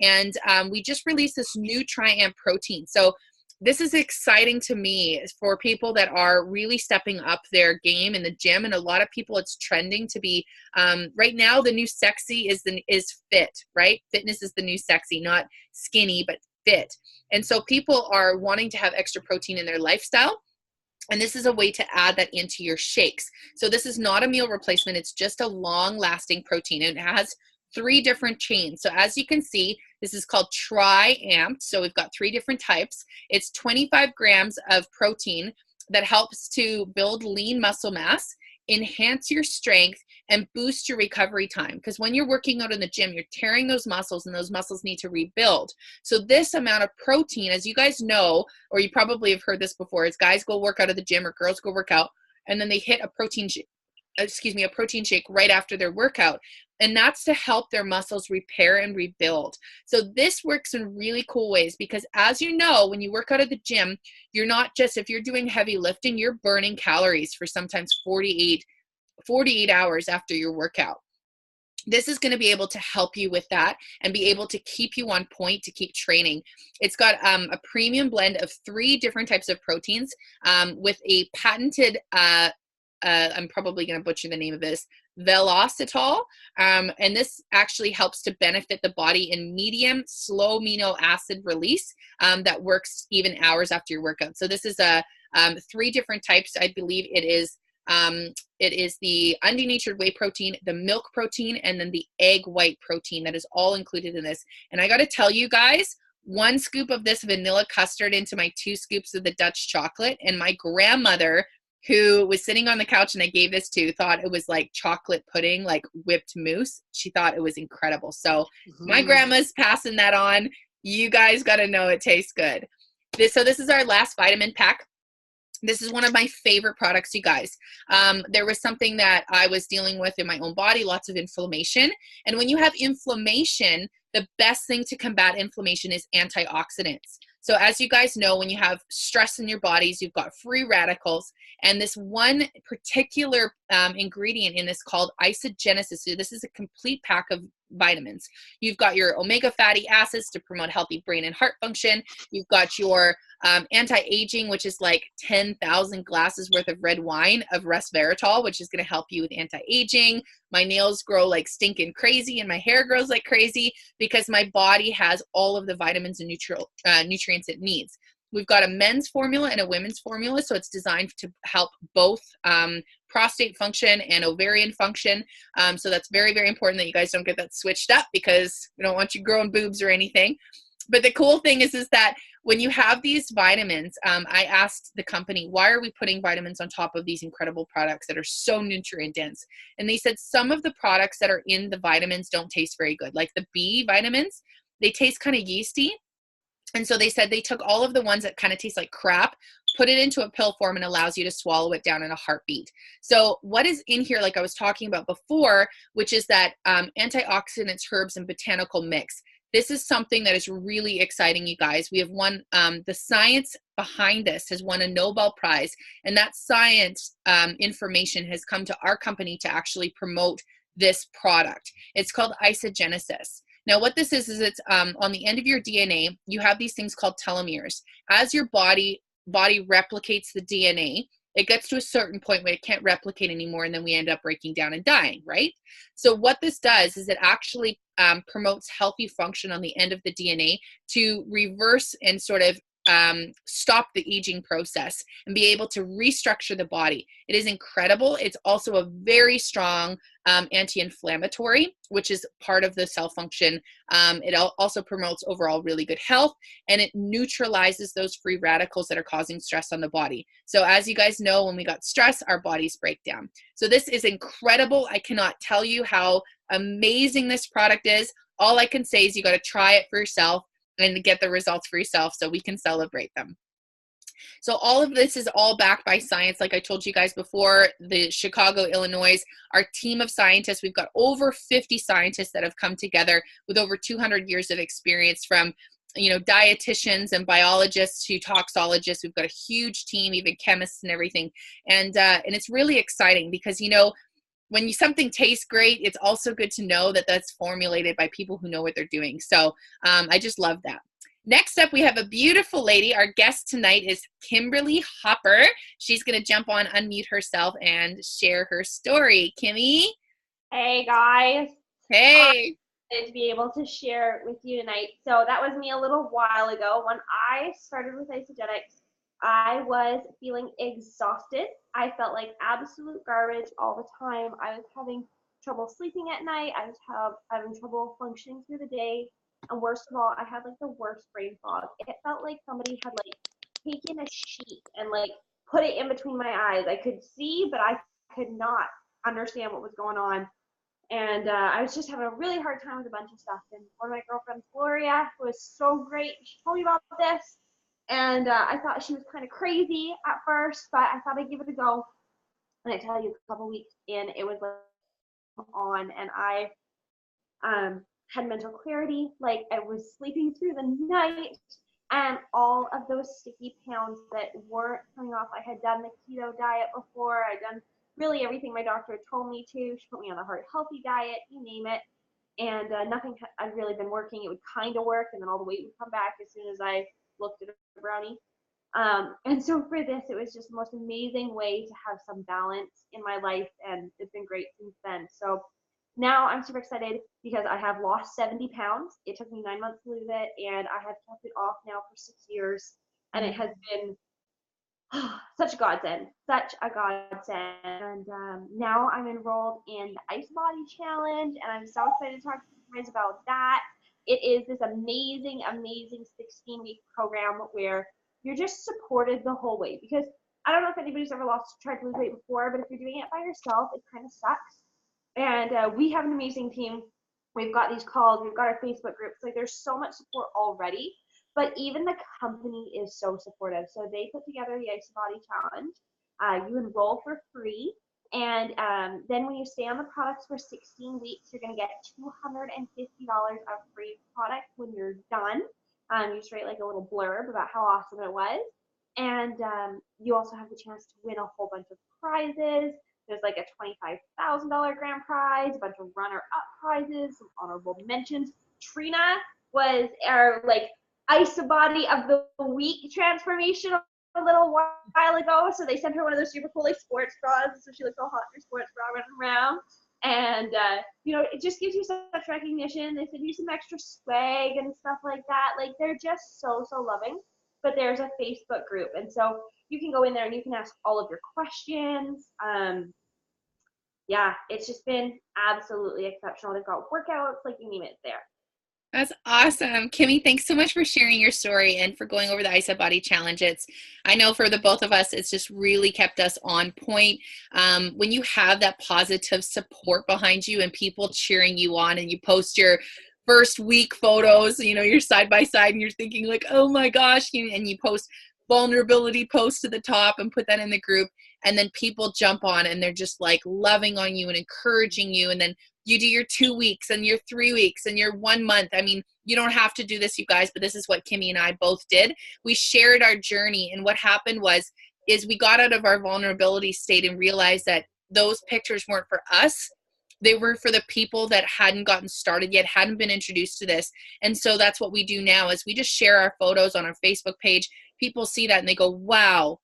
And we just released this new Triamp protein. So this is exciting to me for people that are really stepping up their game in the gym. And a lot of people, it's trending to be, right now, the new sexy is fit, right? Fitness is the new sexy, not skinny, but fit. And so people are wanting to have extra protein in their lifestyle. And this is a way to add that into your shakes. So this is not a meal replacement. It's just a long-lasting protein. And it has 3 different chains. So as you can see, this is called Triamped. So we've got 3 different types. It's 25 grams of protein that helps to build lean muscle mass, enhance your strength, and boost your recovery time. Because when you're working out in the gym, you're tearing those muscles, and those muscles need to rebuild. So this amount of protein, as you guys know, or you probably have heard this before, is guys go work out at the gym or girls go work out, and then they hit a protein shake right after their workout. And that's to help their muscles repair and rebuild. So this works in really cool ways because, as you know, when you work out at the gym, you're not just, if you're doing heavy lifting, you're burning calories for sometimes 48 hours after your workout. This is going to be able to help you with that and be able to keep you on point to keep training. It's got a premium blend of 3 different types of proteins with a patented, I'm probably going to butcher the name of this, Velocitol. And this actually helps to benefit the body in medium, slow amino acid release that works even hours after your workout. So this is 3 different types. I believe it is the undenatured whey protein, the milk protein, and then the egg white protein that is all included in this. And I got to tell you guys, 1 scoop of this vanilla custard into my 2 scoops of the Dutch chocolate, and my grandmother, who was sitting on the couch and I gave this to, thought it was like chocolate pudding, like whipped mousse. She thought it was incredible. So my grandma's passing that on. You guys got to know it tastes good. This is our last vitamin pack. This is one of my favorite products, you guys. There was something that I was dealing with in my own body, lots of inflammation. And when you have inflammation, the best thing to combat inflammation is antioxidants. So as you guys know, when you have stress in your bodies, you've got free radicals. And this one particular ingredient in this called Isagenesis. So this is a complete pack of vitamins. You've got your omega fatty acids to promote healthy brain and heart function. You've got your anti-aging, which is like 10,000 glasses worth of red wine of resveratrol, which is going to help you with anti-aging. My nails grow like stinking crazy and my hair grows like crazy because my body has all of the vitamins and nutrients it needs. We've got a men's formula and a women's formula, so it's designed to help both prostate function and ovarian function. So that's very, very important that you guys don't get that switched up because we don't want you growing boobs or anything. But the cool thing is that when you have these vitamins, I asked the company, why are we putting vitamins on top of these incredible products that are so nutrient dense? And they said some of the products that are in the vitamins don't taste very good. Like the B vitamins, they taste kind of yeasty. And so they said they took all of the ones that kind of taste like crap, put it into a pill form, and allows you to swallow it down in a heartbeat. So what is in here, like I was talking about before, which is that antioxidants, herbs, and botanical mix. This is something that is really exciting, you guys. We have won, the science behind this has won a Nobel Prize, and that science information has come to our company to actually promote this product. It's called Isogenesis. Now, what this is it's on the end of your DNA, you have these things called telomeres. As your body replicates the DNA, it gets to a certain point where it can't replicate anymore, and then we end up breaking down and dying, right? So what this does is it actually promotes healthy function on the end of the DNA to reverse and sort of stop the aging process and be able to restructure the body. It is incredible. It's also a very strong anti-inflammatory, which is part of the cell function. It also promotes overall really good health, and it neutralizes those free radicals that are causing stress on the body. So as you guys know, when we got stress, our bodies break down. So this is incredible. I cannot tell you how amazing this product is. All I can say is you got to try it for yourself and get the results for yourself so we can celebrate them. So all of this is all backed by science. Like I told you guys before, the Chicago, Illinois, our team of scientists, we've got over 50 scientists that have come together with over 200 years of experience, from dietitians and biologists to toxologists. We've got a huge team, even chemists and everything. And it's really exciting because, when something tastes great, it's also good to know that that's formulated by people who know what they're doing. So I just love that. Next up, we have a beautiful lady. Our guest tonight is Kimberly Hopper. She's going to jump on, unmute herself, and share her story. Kimmy? Hey, guys. Hey. Excited to be able to share with you tonight. So that was me a little while ago. When I started with Isagenix, I was feeling exhausted. I felt like absolute garbage all the time. I was having trouble sleeping at night. I was having trouble functioning through the day. And worst of all, I had like the worst brain fog. It felt like somebody had like taken a sheet and like put it in between my eyes. I could see, but I could not understand what was going on. And I was just having a really hard time with a bunch of stuff. And one of my girlfriends, Gloria, who was so great, she told me about this. And I thought she was kind of crazy at first, but I thought I'd give it a go. And I tell you, a couple weeks in, it was like on, and I had mental clarity. Like, I was sleeping through the night, and all of those sticky pounds that weren't coming off. I had done the keto diet before. I'd done really everything my doctor had told me to. She put me on a heart healthy diet, you name it. And nothing had really been working. It would kind of work, and then all the weight would come back as soon as I looked at a brownie. And so for this, it was just the most amazing way to have some balance in my life, and it's been great since then. So now I'm super excited because I have lost 70 pounds. It took me 9 months to lose it, and I have kept it off now for 6 years, and it has been such a godsend, And now I'm enrolled in the Ice Body Challenge, and I'm so excited to talk to you guys about that. It is this amazing, amazing 16-week program where you're just supported the whole way. Because I don't know if anybody's ever tried to lose weight before, but if you're doing it by yourself, it kind of sucks. And we have an amazing team. We've got these calls. We've got our Facebook groups. Like, there's so much support already. But even the company is so supportive. So they put together the Ice Body Challenge. You enroll for free. And then when you stay on the products for 16 weeks, you're going to get $250 of free product when you're done. You just write like a little blurb about how awesome it was. And you also have the chance to win a whole bunch of prizes. There's like a $25,000 grand prize, a bunch of runner-up prizes, some honorable mentions. Trina was our like Ice Body of the Week transformation a little while ago, so they sent her one of those super cool like sports bras, so she looks all hot in her sports bra running around. And it just gives you so much recognition. They send you some extra swag and stuff like that. Like, they're just so loving. But there's a Facebook group, and so you can go in there and you can ask all of your questions. Yeah, it's just been absolutely exceptional. They've got workouts, like, you name it, it's there. That's awesome. Kimmy, thanks so much for sharing your story and for going over the Ice Body Challenge. I know for the both of us, it's just really kept us on point. When you have that positive support behind you and people cheering you on, and you post your first week photos, you know, you're side by side and you're thinking like, oh my gosh, and you post vulnerability posts to the top and put that in the group. And then people jump on and they're just like loving on you and encouraging you. And then you do your 2 weeks and your 3 weeks and your 1 month. I mean, you don't have to do this, you guys, but this is what Kimmy and I both did. We shared our journey. And what happened is we got out of our vulnerability state and realized that those pictures weren't for us. They were for the people that hadn't gotten started yet, hadn't been introduced to this. And so that's what we do now is we just share our photos on our Facebook page. People see that and they go, wow,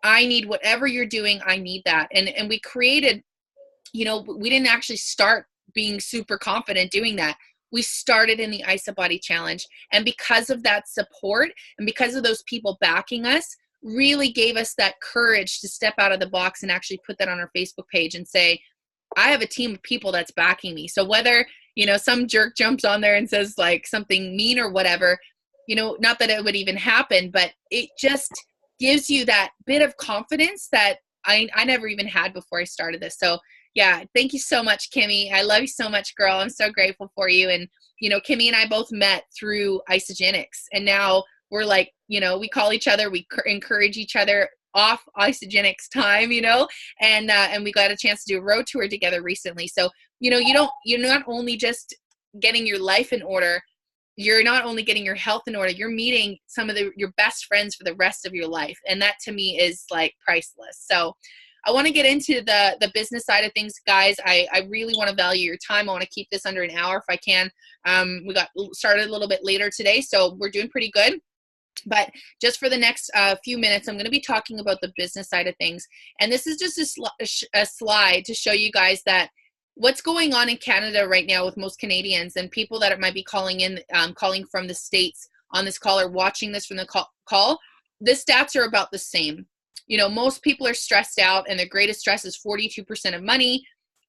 I need whatever you're doing. I need that. And we created, you know, we didn't actually start being super confident doing that. We started in the IsaBody Challenge. And because of that support and because of those people backing us, really gave us that courage to step out of the box and actually put that on our Facebook page and say, I have a team of people that's backing me. So whether, you know, some jerk jumps on there and says like something mean or whatever, you know, not that it would even happen, but it just gives you that bit of confidence that I never even had before I started this. So yeah, thank you so much, Kimmy. I love you so much, girl. I'm so grateful for you. And, you know, Kimmy and I both met through Isagenix. And now we're like, you know, we call each other, we encourage each other off Isagenix time, you know, and we got a chance to do a road tour together recently. So, you know, you're not only just getting your life in order, you're not only getting your health in order, you're meeting some of your best friends for the rest of your life. And that to me is like priceless. So I want to get into the business side of things, guys. I really want to value your time. I want to keep this under an hour if I can. We got started a little bit later today, so we're doing pretty good. But just for the next few minutes, I'm going to be talking about the business side of things. And this is just a slide to show you guys that what's going on in Canada right now with most Canadians and people that might be calling in, calling from the States on this call or watching this from the call, the stats are about the same. You know, most people are stressed out and their greatest stress is 42% of money.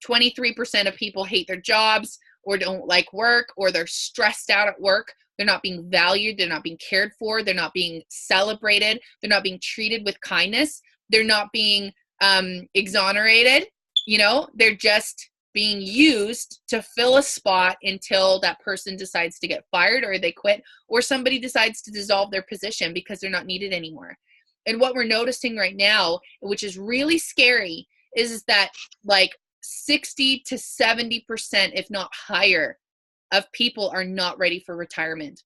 23% of people hate their jobs or don't like work, or they're stressed out at work. They're not being valued. They're not being cared for. They're not being celebrated. They're not being treated with kindness. They're not being exonerated. You know, they're just being used to fill a spot until that person decides to get fired or they quit, or somebody decides to dissolve their position because they're not needed anymore. And what we're noticing right now, which is really scary, is that like 60 to 70%, if not higher, of people are not ready for retirement.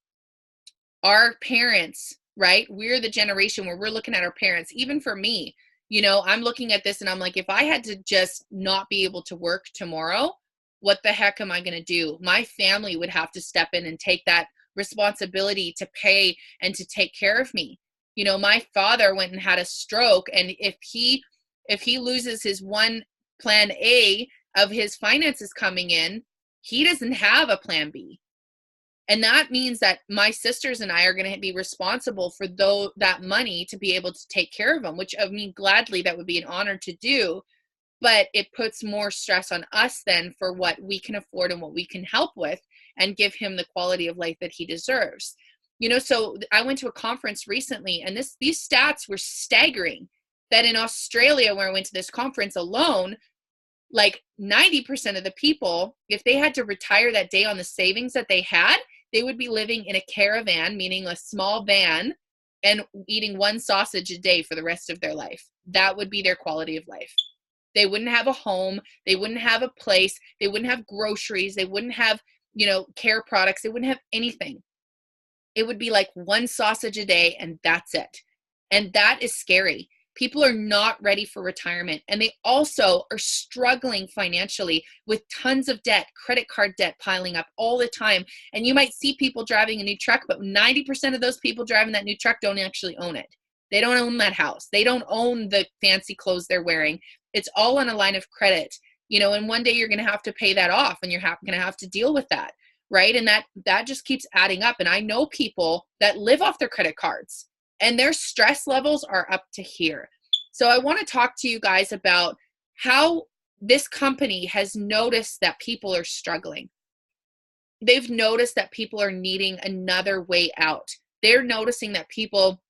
Our parents, right? We're the generation where we're looking at our parents. Even for me, you know, I'm looking at this and I'm like, if I had to just not be able to work tomorrow, what the heck am I going to do? My family would have to step in and take that responsibility to pay and to take care of me. You know, my father went and had a stroke, and if he loses his one plan A of his finances coming in, he doesn't have a plan B. And that means that my sisters and I are going to be responsible for that money to be able to take care of him, which I mean, gladly, that would be an honor to do. But it puts more stress on us then for what we can afford and what we can help with and give him the quality of life that he deserves. You know, so I went to a conference recently, and these stats were staggering, that in Australia, where I went to this conference alone, like 90% of the people, if they had to retire that day on the savings that they had, they would be living in a caravan, meaning a small van, and eating one sausage a day for the rest of their life. That would be their quality of life. They wouldn't have a home. They wouldn't have a place. They wouldn't have groceries. They wouldn't have, you know, care products. They wouldn't have anything. It would be like one sausage a day and that's it. And that is scary. People are not ready for retirement. And they also are struggling financially with tons of debt, credit card debt piling up all the time. And you might see people driving a new truck, but 90% of those people driving that new truck don't actually own it. They don't own that house. They don't own the fancy clothes they're wearing. It's all on a line of credit, you know, and one day you're going to have to pay that off, and you're going to have to deal with that. Right. And that just keeps adding up. And I know people that live off their credit cards and their stress levels are up to here. So I want to talk to you guys about how this company has noticed that people are struggling. They've noticed that people are needing another way out. They're noticing that people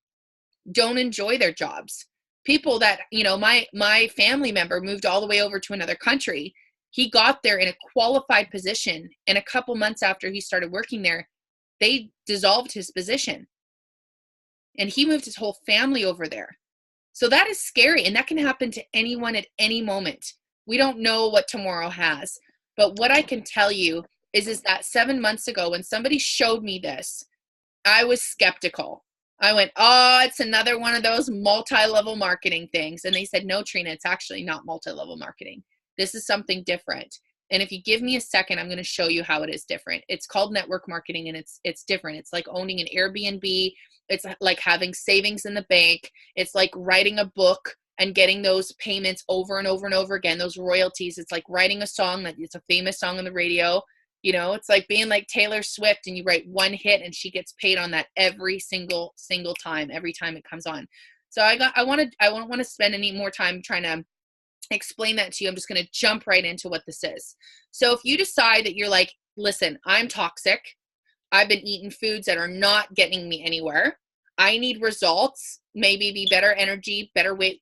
don't enjoy their jobs. People that, you know, my family member moved all the way over to another country. He got there in a qualified position, and a couple months after he started working there, they dissolved his position. And he moved his whole family over there. So that is scary, and that can happen to anyone at any moment. We don't know what tomorrow has. But what I can tell you is that 7 months ago, when somebody showed me this, I was skeptical. I went, oh, it's another one of those multi-level marketing things. And they said, no, Trina, it's actually not multi-level marketing. This is something different. And if you give me a second, I'm going to show you how it is different. It's called network marketing, and it's different. It's like owning an Airbnb. It's like having savings in the bank. It's like writing a book and getting those payments over and over and over again, those royalties. It's like writing a song that it's a famous song on the radio. You know, it's like being like Taylor Swift, and you write one hit and she gets paid on that every single time, every time it comes on. So I don't want to spend any more time trying to explain that to you. I'm just going to jump right into what this is. So if you decide that you're like, listen, I'm toxic. I've been eating foods that are not getting me anywhere. I need results, maybe be better energy, better weight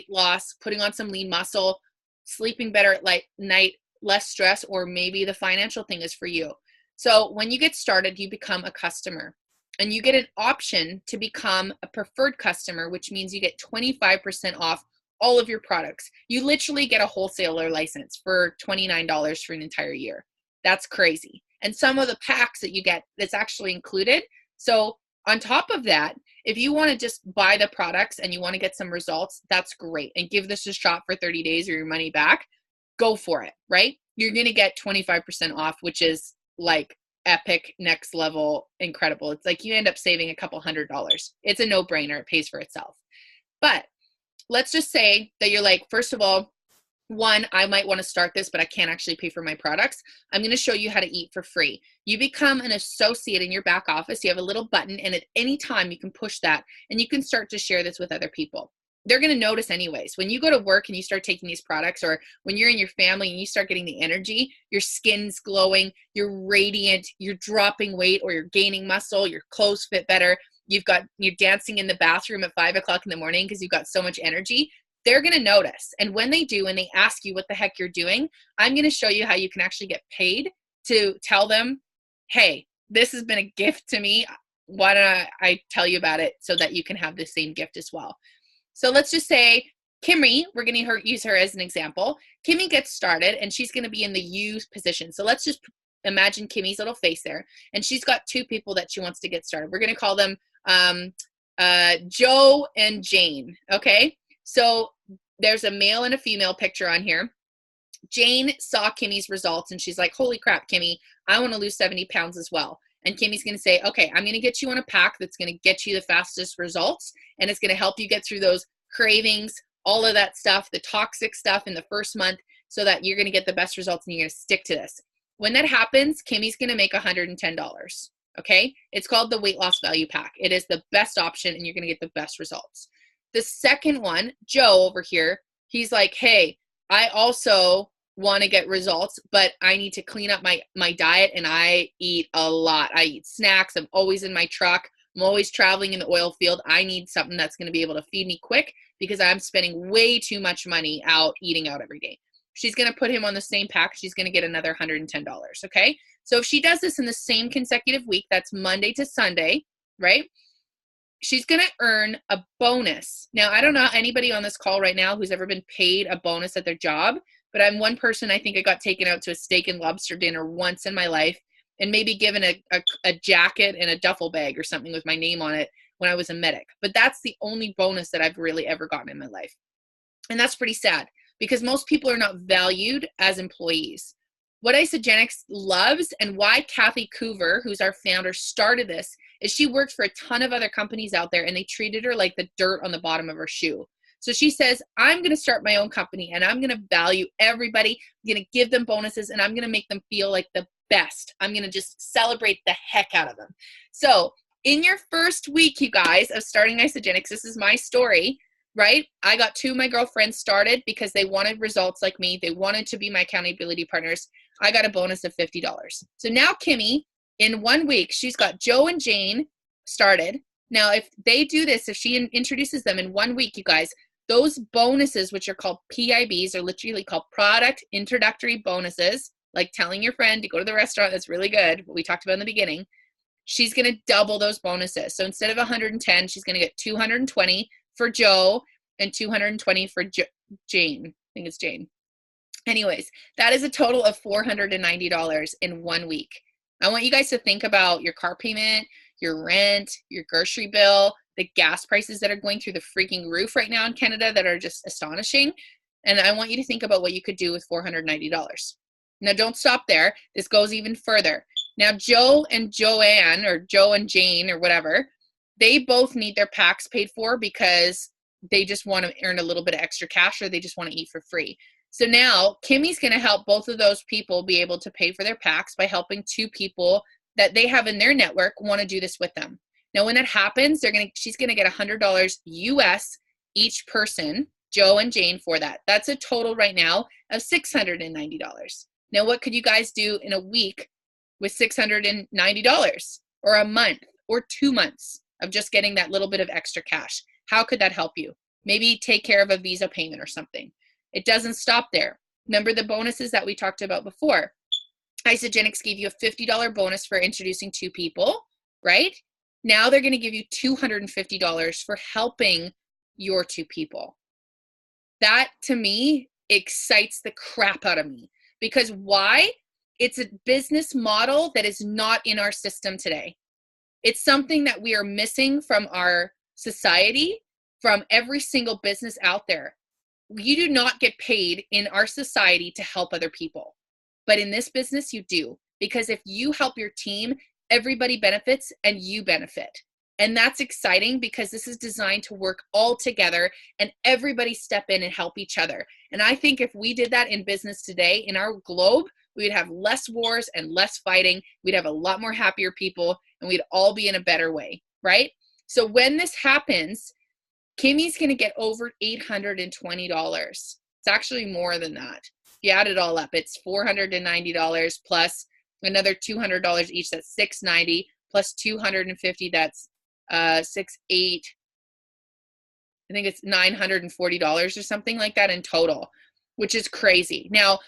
loss, putting on some lean muscle, sleeping better at night, less stress, or maybe the financial thing is for you. So when you get started, you become a customer, and you get an option to become a preferred customer, which means you get 25% off all of your products. You literally get a wholesaler license for $29 for an entire year. That's crazy. And some of the packs that you get, that's actually included. So on top of that, if you want to just buy the products and you want to get some results, that's great. And give this a shot for 30 days or your money back. Go for it, right? You're going to get 25% off, which is like epic, next level, incredible. It's like you end up saving a couple $100. It's a no-brainer. It pays for itself. But let's just say that you're like, first of all, one, I might want to start this, but I can't actually pay for my products. I'm going to show you how to eat for free. You become an associate in your back office. You have a little button, and at any time you can push that, and you can start to share this with other people. They're going to notice anyways. When you go to work and you start taking these products, or when you're in your family and you start getting the energy, your skin's glowing, you're radiant, you're dropping weight or you're gaining muscle, your clothes fit better, you're dancing in the bathroom at 5 o'clock in the morning because you've got so much energy. They're going to notice. And when they do, and they ask you what the heck you're doing, I'm going to show you how you can actually get paid to tell them, hey, this has been a gift to me. Why don't I tell you about it so that you can have the same gift as well? So let's just say Kimmy, we're going to use her as an example. Kimmy gets started, and she's going to be in the U position. So let's just imagine Kimmy's little face there, and she's got two people that she wants to get started. We're going to call them Joe and Jane, okay? So there's a male and a female picture on here. Jane saw Kimmy's results, and she's like, holy crap, Kimmy, I want to lose 70 pounds as well. And Kimmy's going to say, okay, I'm going to get you on a pack that's going to get you the fastest results, and it's going to help you get through those cravings, all of that stuff, the toxic stuff in the first month, so that you're going to get the best results and you're going to stick to this. When that happens, Kimmy's going to make $110, okay? It's called the weight loss value pack. It is the best option, and you're going to get the best results. The second one, Joe over here, he's like, hey, I also want to get results, but I need to clean up my diet, and I eat a lot. I eat snacks. I'm always in my truck. I'm always traveling in the oil field. I need something that's going to be able to feed me quick because I'm spending way too much money eating out every day. She's going to put him on the same pack. She's going to get another $110, okay? So if she does this in the same consecutive week, that's Monday to Sunday, right? She's going to earn a bonus. Now, I don't know anybody on this call right now who's ever been paid a bonus at their job, but I'm one person. I think I got taken out to a steak and lobster dinner once in my life and maybe given a jacket and a duffel bag or something with my name on it when I was a medic. But that's the only bonus that I've really ever gotten in my life. And that's pretty sad because most people are not valued as employees. What Isagenix loves and why Kathy Coover, who's our founder, started this is she worked for a ton of other companies out there and they treated her like the dirt on the bottom of her shoe. So she says, I'm going to start my own company and I'm going to value everybody. I'm going to give them bonuses and I'm going to make them feel like the best. I'm going to just celebrate the heck out of them. So in your first week, you guys, of starting Isagenix, this is my story, right? I got two of my girlfriends started because they wanted results like me. They wanted to be my accountability partners. I got a bonus of $50. So now Kimmy, in 1 week, she's got Joe and Jane started. Now, if they do this, if she introduces them in 1 week, you guys, those bonuses, which are called PIBs, are literally called product introductory bonuses, like telling your friend to go to the restaurant that's really good, what we talked about in the beginning. She's going to double those bonuses. So instead of 110, she's going to get 220 for Joe and 220 for Jane. I think it's Jane. Anyways, that is a total of $490 in 1 week. I want you guys to think about your car payment, your rent, your grocery bill, the gas prices that are going through the freaking roof right now in Canada that are just astonishing. And I want you to think about what you could do with $490. Now, don't stop there. This goes even further. Now, Joe and Joanne, or Joe and Jane, or whatever, they both need their packs paid for because they just want to earn a little bit of extra cash, or they just want to eat for free. So now Kimmy's going to help both of those people be able to pay for their packs by helping 2 people that they have in their network want to do this with them. Now, when that happens, she's going to get $100 US each person, Joe and Jane, for that. That's a total right now of $690. Now, what could you guys do in a week with $690, or a month, or 2 months of just getting that little bit of extra cash? How could that help you? Maybe take care of a Visa payment or something. It doesn't stop there. Remember the bonuses that we talked about before. Isagenix gave you a $50 bonus for introducing 2 people, right? Now they're going to give you $250 for helping your 2 people. That, to me, excites the crap out of me. Because why? It's a business model that is not in our system today. It's something that we are missing from our society, from every single business out there. You do not get paid in our society to help other people. But in this business, you do. Because if you help your team, everybody benefits and you benefit. And that's exciting because this is designed to work all together and everybody step in and help each other. And I think if we did that in business today, in our globe, we would have less wars and less fighting. We'd have a lot more happier people and we'd all be in a better way, right? So when this happens, Kimmy's going to get over $820. It's actually more than that. If you add it all up, it's $490 plus another $200 each. That's $690 plus $250. That's $680. I think it's $940 or something like that in total, which is crazy. Now,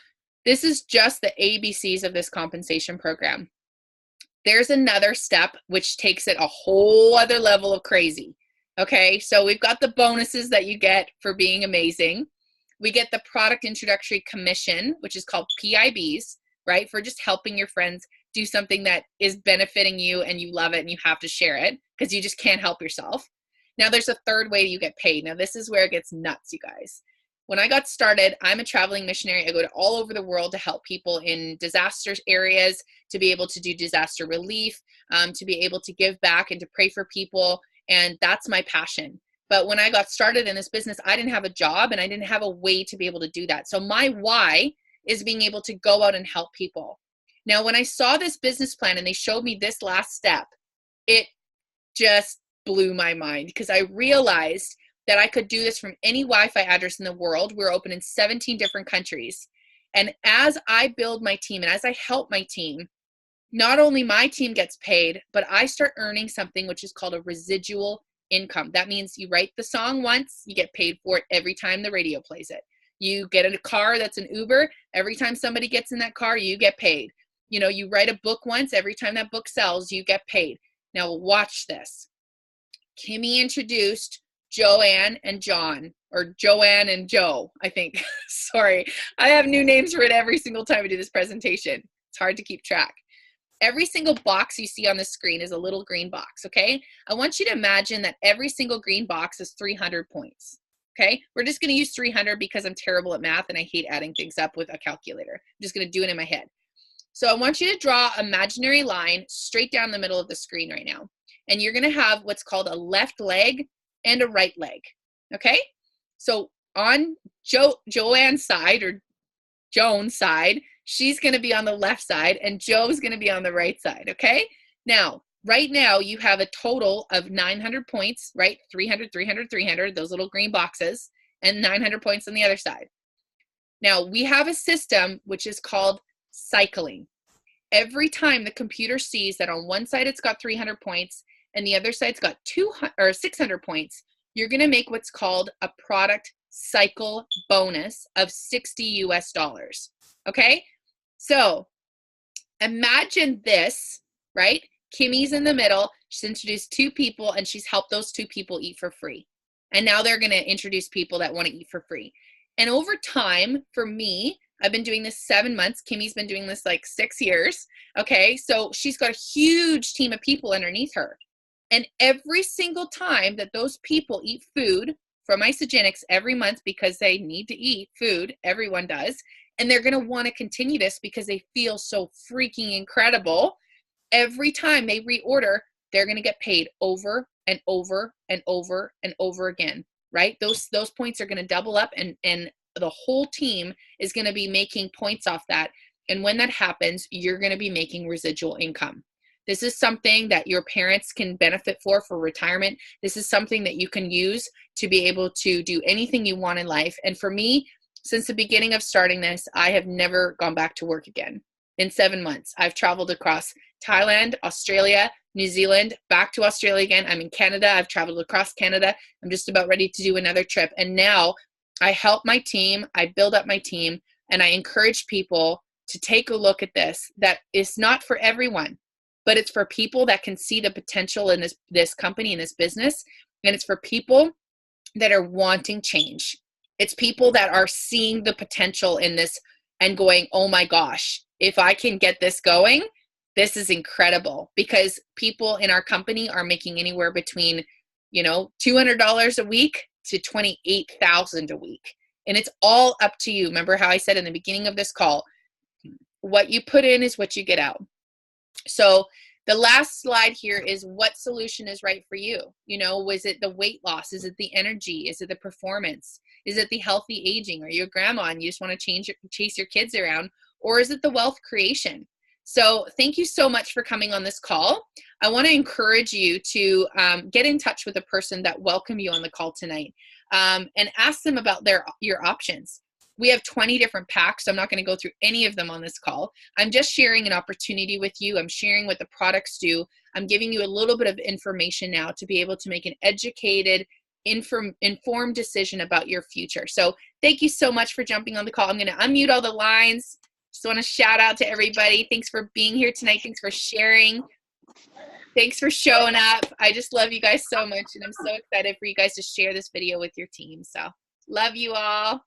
this is just the ABCs of this compensation program. There's another step which takes it a whole other level of crazy. Okay, so we've got the bonuses that you get for being amazing. We get the product introductory commission, which is called PIBs, right? For just helping your friends do something that is benefiting you and you love it and you have to share it because you just can't help yourself. Now there's a third way you get paid. Now this is where it gets nuts, you guys. When I got started, I'm a traveling missionary. I go to all over the world to help people in disaster areas, to be able to do disaster relief, to be able to give back and to pray for people. And that's my passion. But when I got started in this business, I didn't have a job and I didn't have a way to be able to do that. So my why is being able to go out and help people. Now, when I saw this business plan and they showed me this last step, it just blew my mind because I realized that I could do this from any Wi-Fi address in the world. We're open in 17 different countries. And as I build my team and as I help my team, not only my team gets paid, but I start earning something which is called a residual income. That means you write the song once, you get paid for it every time the radio plays it. You get a car that's an Uber, every time somebody gets in that car, you get paid. You know, you write a book once, every time that book sells, you get paid. Now watch this. Kimmy introduced Joanne and John, or Joanne and Joe, I think. Sorry, I have new names for it every single time I do this presentation. It's hard to keep track. Every single box you see on the screen is a little green box, okay? I want you to imagine that every single green box is 300 points, okay? We're just gonna use 300 because I'm terrible at math and I hate adding things up with a calculator. I'm just gonna do it in my head. So I want you to draw an imaginary line straight down the middle of the screen right now. And you're gonna have what's called a left leg and a right leg, okay? So on Joanne's side, or Joan's side, she's going to be on the left side and Joe's going to be on the right side, okay? Now, right now you have a total of 900 points, right? 300, 300, 300, those little green boxes, and 900 points on the other side. Now, we have a system which is called cycling. Every time the computer sees that on one side it's got 300 points and the other side's got 200 or 600 points, you're going to make what's called a product cycle bonus of $60 US. Okay? So imagine this, right? Kimmy's in the middle. She's introduced 2 people and she's helped those 2 people eat for free. And now they're going to introduce people that want to eat for free. And over time, for me, I've been doing this 7 months. Kimmy's been doing this like 6 years. Okay. So she's got a huge team of people underneath her. And every single time that those people eat food from Isagenix every month, because they need to eat food, everyone does, and they're going to want to continue this because they feel so freaking incredible. Every time they reorder, they're going to get paid over and over and over and over again, right? Those points are going to double up, and the whole team is going to be making points off that. And when that happens, you're going to be making residual income. This is something that your parents can benefit for retirement. This is something that you can use to be able to do anything you want in life. And for me, since the beginning of starting this, I have never gone back to work again. In 7 months, I've traveled across Thailand, Australia, New Zealand, back to Australia again. I'm in Canada. I've traveled across Canada. I'm just about ready to do another trip. And now I help my team. I build up my team, and I encourage people to take a look at this. That is not for everyone, but it's for people that can see the potential in this company, in this business. And it's for people that are wanting change. It's people that are seeing the potential in this and going, oh my gosh, if I can get this going, this is incredible. Because people in our company are making anywhere between, $200 a week to $28,000 a week. And it's all up to you. Remember how I said in the beginning of this call, what you put in is what you get out. So the last slide here is what solution is right for you. Was it the weight loss? Is it the energy? Is it the performance? Is it the healthy aging? Are you a grandma and you just want to chase your kids around? Or is it the wealth creation? So thank you so much for coming on this call. I want to encourage you to get in touch with a person that welcomed you on the call tonight, and ask them about your options. We have 20 different packs. So I'm not going to go through any of them on this call. I'm just sharing an opportunity with you. I'm sharing what the products do. I'm giving you a little bit of information now to be able to make an educated, informed decision about your future. So thank you so much for jumping on the call. I'm going to unmute all the lines. Just want to shout out to everybody. Thanks for being here tonight. Thanks for sharing. Thanks for showing up. I just love you guys so much. And I'm so excited for you guys to share this video with your team. So love you all.